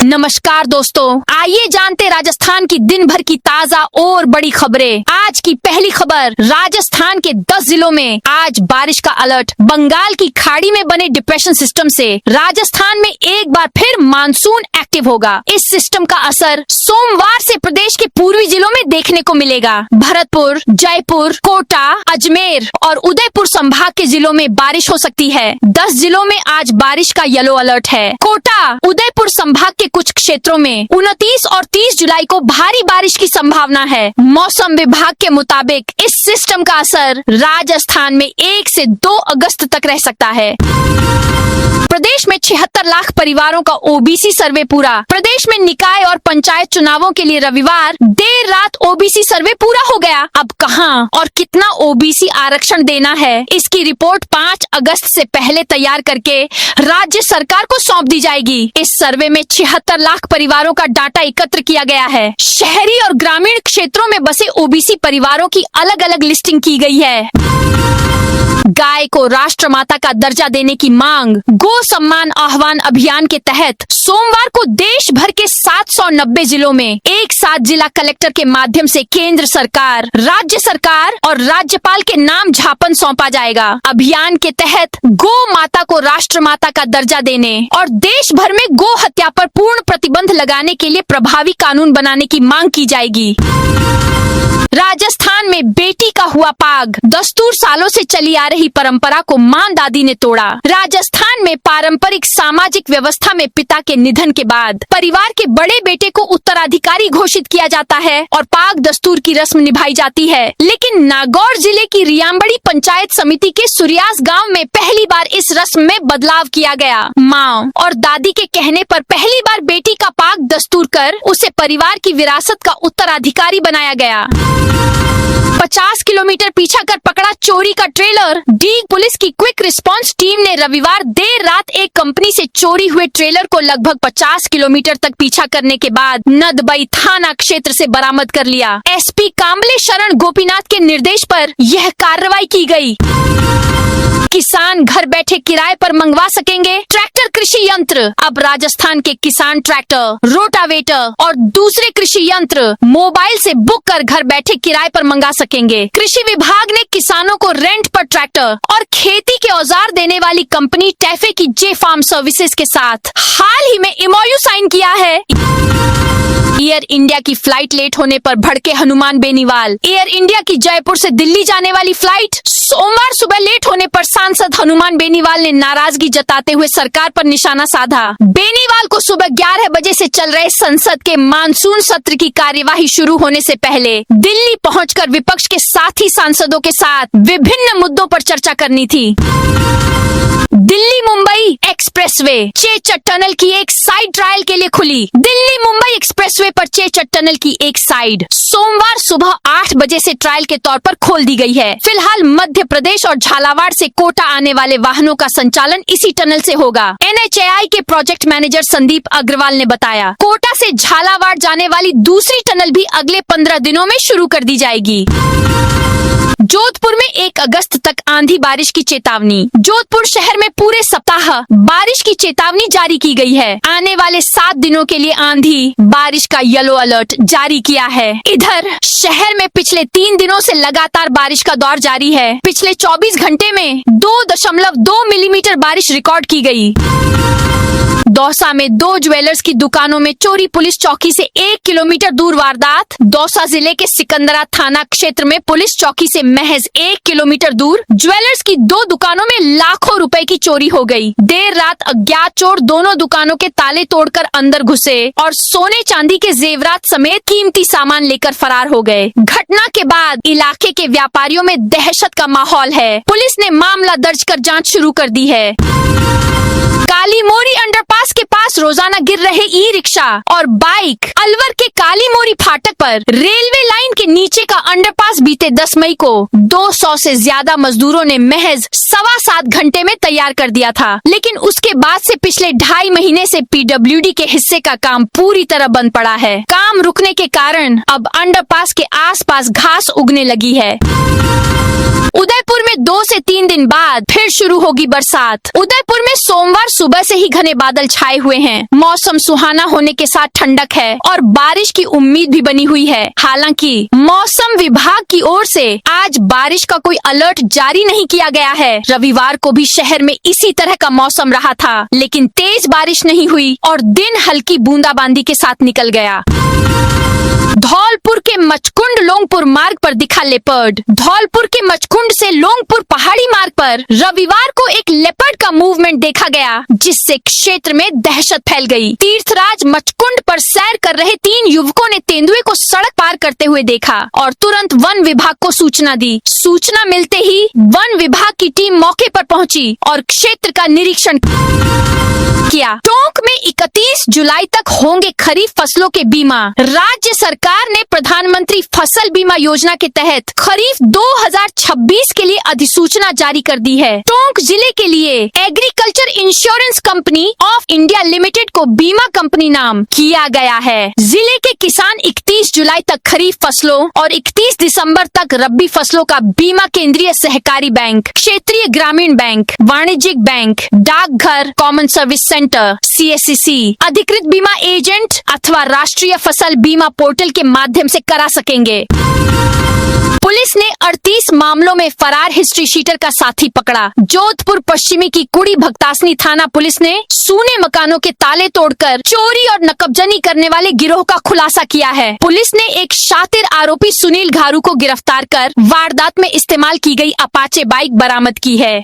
नमस्कार दोस्तों, आइए जानते राजस्थान की दिन भर की ताजा और बड़ी खबरें। आज की पहली खबर, राजस्थान के 10 जिलों में आज बारिश का अलर्ट। बंगाल की खाड़ी में बने डिप्रेशन सिस्टम से राजस्थान में एक बार फिर मानसून एक्टिव होगा। इस सिस्टम का असर सोमवार से प्रदेश के पूर्वी जिलों में देखने को मिलेगा। भरतपुर, जयपुर, कोटा, अजमेर और उदयपुर संभाग के जिलों में बारिश हो सकती है। 10 जिलों में आज बारिश का येलो अलर्ट है। कोटा, उदयपुर संभाग के कुछ क्षेत्रों में 29 और 30 जुलाई को भारी बारिश की संभावना है। मौसम विभाग के मुताबिक इस सिस्टम का असर राजस्थान में 1 से 2 अगस्त तक रह सकता है। प्रदेश में 76 लाख परिवारों का ओबीसी सर्वे पूरा। प्रदेश में निकाय और पंचायत चुनावों के लिए रविवार देर रात ओबीसी सर्वे पूरा हो गया। अब कहां और कितना ओबीसी आरक्षण देना है, इसकी रिपोर्ट 5 अगस्त से पहले तैयार करके राज्य सरकार को सौंप दी जाएगी। इस सर्वे में 76 लाख परिवारों का डाटा एकत्र किया गया है। शहरी और ग्रामीण क्षेत्रों में बसे ओबीसी परिवारों की अलग अलग लिस्टिंग की गई है। गाय को राष्ट्रमाता का दर्जा देने की मांग। गो सम्मान आह्वान अभियान के तहत सोमवार को देश भर के 790 जिलों में एक साथ जिला कलेक्टर के माध्यम से केंद्र सरकार, राज्य सरकार और राज्यपाल के नाम झापन सौंपा जाएगा। अभियान के तहत गो माता को राष्ट्रमाता का दर्जा देने और देश भर में गो हत्या पर पूर्ण प्रतिबंध लगाने के लिए प्रभावी कानून बनाने की मांग की जाएगी। राजस्थान में बेटी का हुआ पाग। दस्तूर सालों से चली आ रही परंपरा को मां दादी ने तोड़ा। राजस्थान में पारंपरिक सामाजिक व्यवस्था में पिता के निधन के बाद परिवार के बड़े बेटे को उत्तराधिकारी घोषित किया जाता है और पाग दस्तूर की रस्म निभाई जाती है। लेकिन नागौर जिले की रियामबड़ी पंचायत समिति के सुरियास गांव में पहली बार इस रस्म में बदलाव किया गया। माँ और दादी के कहने पर पहली बार बेटी का पाग दस्तूर कर उसे परिवार की विरासत का उत्तराधिकारी बनाया गया। 50 किलोमीटर पीछा कर पकड़ा चोरी का ट्रेलर। डीग पुलिस की क्विक रिस्पांस टीम ने रविवार देर रात एक कंपनी से चोरी हुए ट्रेलर को लगभग 50 किलोमीटर तक पीछा करने के बाद नदबई थाना क्षेत्र से बरामद कर लिया। एसपी कामले शरण गोपीनाथ के निर्देश पर यह कार्रवाई की गई। किसान घर बैठे किराए पर मंगवा सकेंगे ट्रैक्टर कृषि यंत्र। अब राजस्थान के किसान ट्रैक्टर, रोटावेटर और दूसरे कृषि यंत्र मोबाइल से बुक कर घर बैठे किराए पर मंगा सकेंगे। कृषि विभाग ने किसानों को रेंट पर ट्रैक्टर और खेती के औजार देने वाली कंपनी टैफे की जे फार्म सर्विसेज के साथ हाल ही में एमओयू साइन किया है। एयर इंडिया की फ्लाइट लेट होने पर भड़के हनुमान बेनीवाल। एयर इंडिया की जयपुर से दिल्ली जाने वाली फ्लाइट सोमवार सुबह लेट होने पर सांसद हनुमान बेनीवाल ने नाराजगी जताते हुए सरकार पर निशाना साधा। बेनीवाल को सुबह 11 बजे से चल रहे संसद के मानसून सत्र की कार्यवाही शुरू होने से पहले दिल्ली पहुंचकर विपक्ष के साथी सांसदों के साथ विभिन्न मुद्दों पर चर्चा करनी थी। दिल्ली मुंबई एक्सप्रेसवे चेचट टनल की एक साइड ट्रायल के लिए खुली। दिल्ली मुंबई एक्सप्रेसवे पर चेचट टनल की एक साइड सोमवार सुबह 8 बजे से ट्रायल के तौर पर खोल दी गई है। फिलहाल मध्य प्रदेश और झालावाड़ से कोटा आने वाले वाहनों का संचालन इसी टनल से होगा। NHAI के प्रोजेक्ट मैनेजर संदीप अग्रवाल ने बताया, कोटा से झालावाड़ जाने वाली दूसरी टनल भी अगले 15 दिनों में शुरू कर दी जाएगी। जोधपुर में 1 अगस्त तक आंधी बारिश की चेतावनी। जोधपुर शहर में पूरे सप्ताह बारिश की चेतावनी जारी की गई है। आने वाले 7 दिनों के लिए आंधी बारिश का येलो अलर्ट जारी किया है। इधर शहर में पिछले 3 दिनों से लगातार बारिश का दौर जारी है। पिछले 24 घंटे में 2.2 मिलीमीटर बारिश रिकॉर्ड की गई। दौसा में 2 ज्वेलर्स की दुकानों में चोरी। पुलिस चौकी से 1 किलोमीटर दूर वारदात। दौसा जिले के सिकंदरा थाना क्षेत्र में पुलिस चौकी से महज 1 किलोमीटर दूर ज्वेलर्स की 2 दुकानों में लाखों रुपए की चोरी हो गई। देर रात अज्ञात चोर दोनों दुकानों के ताले तोड़कर अंदर घुसे और सोने चांदी के जेवरात समेत कीमती सामान लेकर फरार हो गए। घटना के बाद इलाके के व्यापारियों में दहशत का माहौल है। पुलिस ने मामला दर्ज कर जांच शुरू कर दी है। काली मोरी अंडरपास के पास रोजाना गिर रहे ई रिक्शा और बाइक। अलवर के काली मोरी फाटक पर रेलवे लाइन के नीचे का अंडरपास बीते 10 मई को 200 से ज्यादा मजदूरों ने महज 7.25 घंटे में तैयार कर दिया था। लेकिन उसके बाद से पिछले 2.5 महीने से PWD के हिस्से का काम पूरी पूरी तरह बंद पड़ा है। काम रुकने के कारण अब अंडरपास के आसपास घास उगने लगी है। उदयपुर में 2 से 3 दिन बाद फिर शुरू होगी बरसात। उदयपुर में सोमवार सुबह से ही घने बादल छाए हुए हैं। मौसम सुहाना होने के साथ ठंडक है और बारिश की उम्मीद भी बनी हुई है। हालांकि मौसम विभाग की ओर से आज बारिश का कोई अलर्ट जारी नहीं किया गया है। रविवार को भी शहर में इसी तरह का मौसम रहा था, लेकिन तेज बारिश नहीं हुई और दिन हल्की बूंदाबांदी के साथ निकल गया। धौलपुर के मचकुंड लोंगपुर मार्ग पर दिखा लेपर्ड। धौलपुर के मचकुंड से लोंगपुर पहाड़ी मार्ग पर रविवार को एक लेपर्ड का मूवमेंट देखा गया, जिससे क्षेत्र में दहशत फैल गई। तीर्थराज मचकुंड पर सैर कर रहे 3 युवकों ने तेंदुए को सड़क पार करते हुए देखा और तुरंत वन विभाग को सूचना दी। सूचना मिलते ही वन विभाग की टीम मौके पर पहुंची और क्षेत्र का निरीक्षण किया। टोंक में 31 जुलाई तक होंगे खरीफ फसलों के बीमा। राज्य सरकार ने प्रधानमंत्री फसल बीमा योजना के तहत खरीफ 2026 के लिए अधिसूचना जारी कर दी है। टोंक जिले के लिए agriculture insurance company of India limited को बीमा कंपनी नाम किया गया है। जिले के किसान 31 जुलाई तक खरीफ फसलों और 31 दिसंबर तक रबी फसलों का बीमा केंद्रीय सहकारी बैंक, क्षेत्रीय ग्रामीण बैंक, वाणिज्यिक बैंक, डाकघर, कॉमन सर्विस सेंटर, CSCC, अधिकृत बीमा एजेंट अथवा राष्ट्रीय फसल बीमा पोर्टल के माध्यम से करा सकेंगे। पुलिस ने 38 मामलों में फरार हिस्ट्री शीटर का साथी पकड़ा। जोधपुर पश्चिमी की कुड़ी भक्तासनी थाना पुलिस ने सूने मकानों के ताले तोड़कर चोरी और नकबजनी करने वाले गिरोह का खुलासा किया है। पुलिस ने एक शातिर आरोपी सुनील घारू को गिरफ्तार कर वारदात में इस्तेमाल की गई अपाचे बाइक बरामद की है।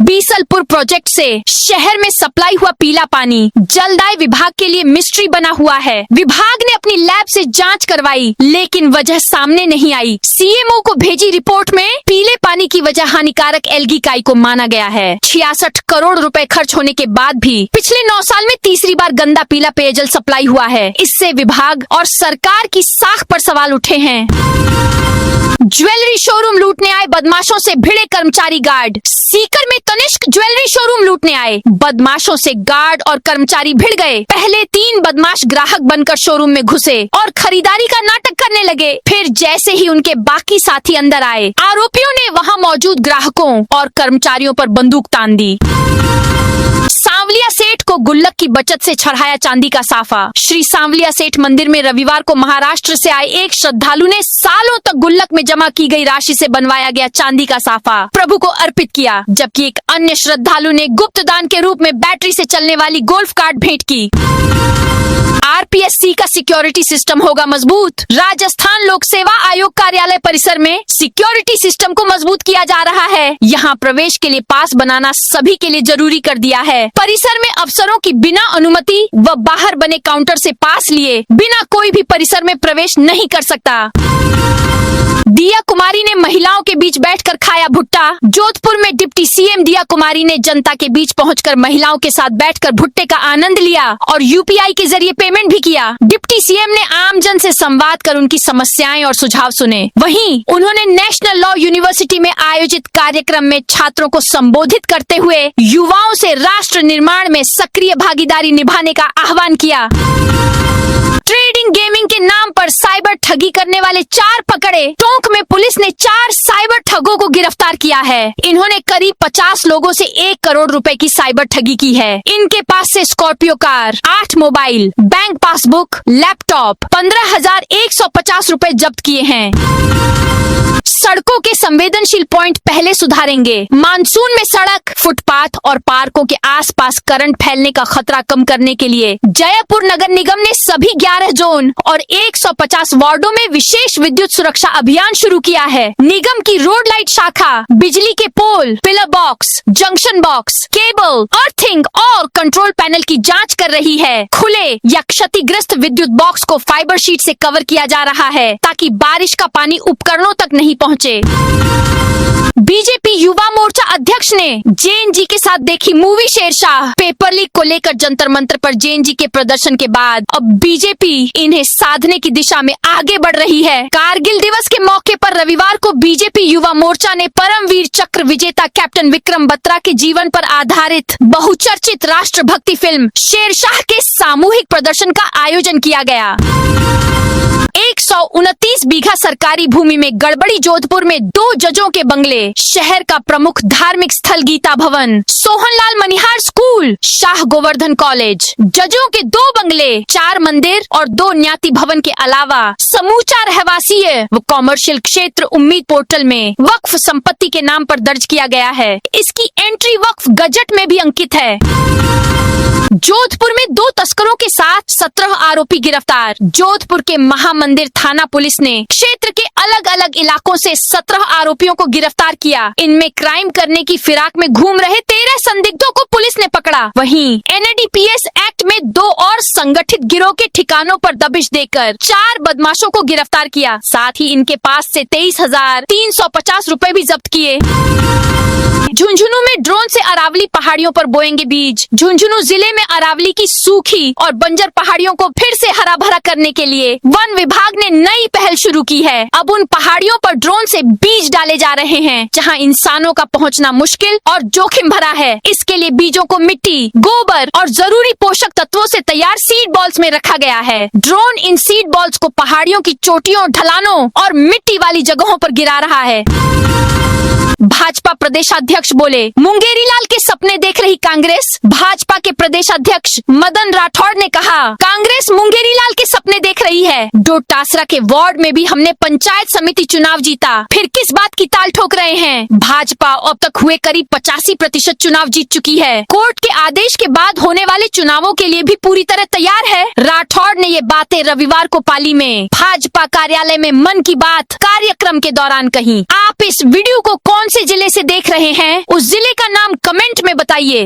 बीसलपुर प्रोजेक्ट से शहर में सप्लाई हुआ पीला पानी जलदाय विभाग के लिए मिस्ट्री बना हुआ है। विभाग ने अपनी लैब से जांच करवाई, लेकिन वजह सामने नहीं आई। CMO को भेजी रिपोर्ट में पीले पानी की वजह हानिकारक एल्गी काई को माना गया है। 66 करोड़ रुपए खर्च होने के बाद भी पिछले 9 साल में तीसरी बार गंदा पीला पेयजल सप्लाई हुआ है। इससे विभाग और सरकार की साख पर सवाल उठे हैं। ज्वेलरी शोरूम लूटने आए बदमाशों से भिड़े कर्मचारी गार्ड। सीकर में तनिष्क ज्वेलरी शोरूम लूटने आए बदमाशों से गार्ड और कर्मचारी भिड़ गए। पहले 3 बदमाश ग्राहक बनकर शोरूम में घुसे और खरीदारी का नाटक करने लगे। फिर जैसे ही उनके बाकी साथी अंदर आए, आरोपियों ने वहां मौजूद ग्राहकों और कर्मचारियों पर बंदूक तान दी। सांवलिया सेठ को गुल्लक की बचत से चढ़ाया चांदी का साफा। श्री सांवलिया सेठ मंदिर में रविवार को महाराष्ट्र से आए एक श्रद्धालु ने सालों तक गुल्लक में जमा की गई राशि से बनवाया गया चांदी का साफा प्रभु को अर्पित किया, जबकि एक अन्य श्रद्धालु ने गुप्त दान के रूप में बैटरी से चलने वाली गोल्फ कार्ट भेंट की। RPSC का सिक्योरिटी सिस्टम होगा मजबूत। राजस्थान लोक सेवा आयोग कार्यालय परिसर में सिक्योरिटी सिस्टम को मजबूत किया जा रहा है। यहाँ प्रवेश के लिए पास बनाना सभी के लिए जरूरी कर दिया है। परिसर में अफसरों की बिना अनुमति व बाहर बने काउंटर से पास लिए बिना कोई भी परिसर में प्रवेश नहीं कर सकता। दिया कुमारी ने महिलाओं के बीच बैठकर खाया भुट्टा। जोधपुर में डिप्टी CM दिया कुमारी ने जनता के बीच पहुंचकर महिलाओं के साथ बैठकर भुट्टे का आनंद लिया और UPI के जरिए पेमेंट भी किया। डिप्टी CM ने आमजन से संवाद कर उनकी समस्याएं और सुझाव सुने। वहीं उन्होंने नेशनल लॉ यूनिवर्सिटी में आयोजित कार्यक्रम में छात्रों को संबोधित करते हुए युवाओं से राष्ट्र निर्माण में सक्रिय भागीदारी निभाने का आह्वान किया। ट्रेडिंग गेमिंग के नाम पर साइबर ठगी करने वाले 4 पकड़े। टोंक में पुलिस ने 4 साइबर ठगों को गिरफ्तार किया है। इन्होंने करीब 50 लोगों से 1 करोड़ रुपए की साइबर ठगी की है। इनके पास से Scorpio car, 8 mobile, bank passbook, laptop, 15,150 रुपए जब्त किए हैं। सड़कों के संवेदनशील पॉइंट पहले सुधारेंगे। मानसून में सड़क, फुटपाथ और पार्कों के आसपास करंट फैलने का खतरा कम करने के लिए जयपुर नगर निगम ने सभी 11 जोन और 150 वार्डों में विशेष विद्युत सुरक्षा अभियान शुरू किया है। निगम की रोड लाइट शाखा बिजली के pole, pillar box, junction box, cable, earthing और कंट्रोल पैनल की जांच कर रही है। खुले या क्षतिग्रस्त विद्युत बॉक्स को फाइबर शीट से कवर किया जा रहा है ताकि बारिश का पानी उपकरणों तक नहीं पहुंचे। पहुंचे। बीजेपी युवा मोर्चा अध्यक्ष ने जेएनजी के साथ देखी मूवी शेरशाह। पेपर लीक को लेकर जंतर मंतर पर जेएनजी के प्रदर्शन के बाद अब बीजेपी इन्हें साधने की दिशा में आगे बढ़ रही है। कारगिल दिवस के मौके पर रविवार को बीजेपी युवा मोर्चा ने परमवीर चक्र विजेता कैप्टन विक्रम बत्रा के जीवन पर आधारित बहुचर्चित राष्ट्रभक्ति फिल्म शेरशाह के सामूहिक प्रदर्शन का आयोजन किया गया। 129 बीघा सरकारी भूमि में गड़बड़ी। जोधपुर में 2 जजों के बंगले, शहर का प्रमुख धार्मिक स्थल गीता भवन, सोहनलाल मनिहार स्कूल, शाह गोवर्धन कॉलेज, जजों के 2 बंगले, 4 मंदिर और 2 न्याति भवन के अलावा समूचा रहवासीय व कॉमर्शियल क्षेत्र उम्मीद पोर्टल में वक्फ संपत्ति के नाम पर दर्ज किया गया है। इसकी एंट्री वक्फ गजट में भी अंकित है। जोधपुर में 2 तस्करों के साथ 17 आरोपी गिरफ्तार। जोधपुर के महामंदिर थाना पुलिस ने क्षेत्र के अलग अलग इलाकों से 17 आरोपियों को गिरफ्तार किया। इनमें क्राइम करने की फिराक में घूम रहे 13 संदिग्धों को पुलिस ने पकड़ा। वहीं एनडीपीएस एक्ट में 2 और संगठित गिरोह के ठिकानों पर दबिश देकर 4 बदमाशों को गिरफ्तार किया। साथ ही इनके पास से 23,350 रुपए भी जब्त किए। झुंझुनू में ड्रोन से अरावली पहाड़ियों पर बोएंगे बीज। झुंझुनू जिले में अरावली की सूखी और बंजर पहाड़ियों को फिर से हरा भरा करने के लिए वन विभाग ने नई पहल शुरू की है। अब उन पहाड़ियों पर ड्रोन से बीज डाले जा रहे हैं जहां इंसानों का पहुंचना मुश्किल और जोखिम भरा है। इसके लिए बीजों को मिट्टी, गोबर और जरूरी पोषक तत्वों से तैयार सीड बॉल्स में रखा गया है। ड्रोन इन सीड बॉल्स को पहाड़ियों की चोटियों, ढलानों और मिट्टी वाली जगहों पर गिरा रहा है। भाजपा प्रदेशाध्यक्ष बोले, मुंगेरी लाल के सपने देख रही कांग्रेस। भाजपा के प्रदेशाध्यक्ष मदन राठौड़ ने कहा, कांग्रेस मुंगेरी लाल के सपने देख रही है। डोटासरा के वार्ड में भी हमने पंचायत समिति चुनाव जीता, फिर किस बात की ताल ठोक रहे हैं। भाजपा अब तक हुए करीब 85% चुनाव जीत चुकी है। कोर्ट के आदेश के बाद होने वाले चुनावों के लिए भी पूरी तरह तैयार है। राठौड़ ने ये बातें रविवार को पाली में भाजपा कार्यालय में मन की बात कार्यक्रम के दौरान कही। आप इस वीडियो को कौन से जिले से देख रहे हैं, उस जिले का नाम कमेंट में बताइए।